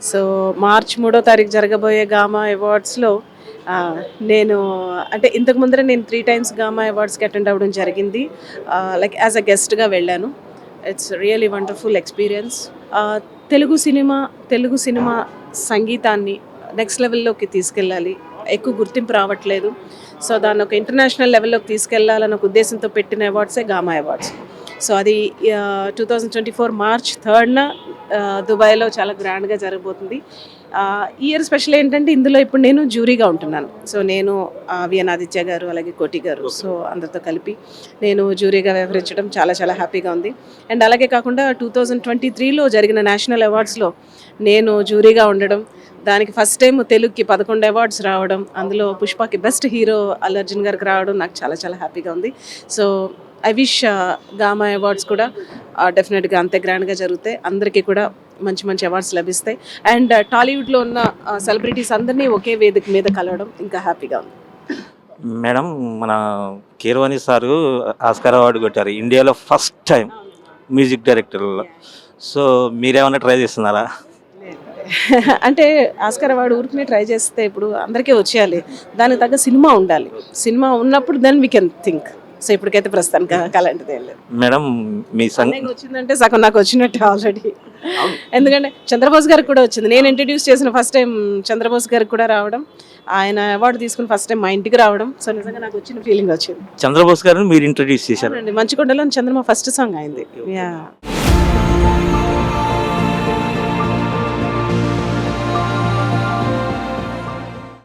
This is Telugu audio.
సో మార్చ్ 3వ తారీఖు జరగబోయే గామా అవార్డ్స్లో నేను అంటే ఇంతకు ముందర నేను 3 టైమ్స్ గామా అవార్డ్స్కి అటెండ్ అవ్వడం జరిగింది. లైక్ యాజ్ అ గెస్ట్గా వెళ్ళాను. It's really wonderful experience. Telugu cinema సంగీతాన్ని నెక్స్ట్ లెవెల్లోకి తీసుకెళ్ళాలి. ఎక్కువ గుర్తింపు రావట్లేదు. సో దాన్ని ఒక ఇంటర్నేషనల్ లెవెల్లోకి తీసుకెళ్లాలన్న ఒక ఉద్దేశంతో పెట్టిన అవార్డ్సే గామా అవార్డ్స్. సో అది 2024 మార్చ్ 3న దుబాయ్లో చాలా గ్రాండ్గా జరగబోతుంది. ఈ ఇయర్ స్పెషల్ ఏంటంటే ఇందులో ఇప్పుడు నేను జ్యూరీగా ఉంటున్నాను. సో నేను విఎన్ ఆదిత్య గారు అలాగే కోటి గారు సో అందరితో కలిపి నేను జ్యూరీగా వ్యవహరించడం చాలా చాలా హ్యాపీగా ఉంది. అండ్ అలాగే కాకుండా 2023లో జరిగిన నేషనల్ అవార్డ్స్లో నేను జ్యూరీగా ఉండడం, దానికి ఫస్ట్ టైం తెలుగుకి 11 అవార్డ్స్ రావడం, అందులో పుష్పకి బెస్ట్ హీరో అల్లు అర్జున్ గారికి రావడం నాకు చాలా చాలా హ్యాపీగా ఉంది. So I wish gamma awards కూడా డెఫినెట్గా అంతే గ్రాండ్గా జరుగుతాయి. అందరికీ కూడా మంచి మంచి అవార్డ్స్ లభిస్తాయి. అండ్ టాలీవుడ్లో ఉన్న సెలబ్రిటీస్ అందరినీ ఒకే వేదిక మీద కలవడం ఇంకా హ్యాపీగా ఉంది. మేడం, మన కీరవాణి సారు ఆస్కార్ అవార్డు కొట్టారు ఇండియాలో ఫస్ట్ టైం మ్యూజిక్ డైరెక్టర్లో. సో మీరేమైనా ట్రై చేస్తున్నారా? అంటే ఆస్కార్ అవార్డు ఊరికనే ట్రై చేస్తే ఇప్పుడు అందరికీ వచ్చేయాలి. దానికి తగ్గ సినిమా ఉండాలి. సినిమా ఉన్నప్పుడు then we can think. So ఇప్పటికైతే ప్రస్తుతానికి అలాంటిది ఏం లేదు. మేడం మీ వచ్చిందంటే సగం నాకు వచ్చినట్టు ఆల్రెడీ. ఎందుకంటే చంద్రబోస్ గారికి కూడా వచ్చింది. నేను ఇంట్రడ్యూస్ చేసిన ఫస్ట్ టైం చంద్రబోస్ గారికి కూడా రావడం, ఆయన అవార్డు తీసుకుని ఫస్ట్ టైం మా ఇంటికి రావడం, సో నిజంగా నాకు వచ్చిన ఫీలింగ్ వచ్చింది. చంద్రబోస్ గారిని మీరు ఇంట్రడ్యూస్ చేశారు. మంచుకొండలో చంద్రమ ఫస్ట్ సాంగ్ అయింది. యా.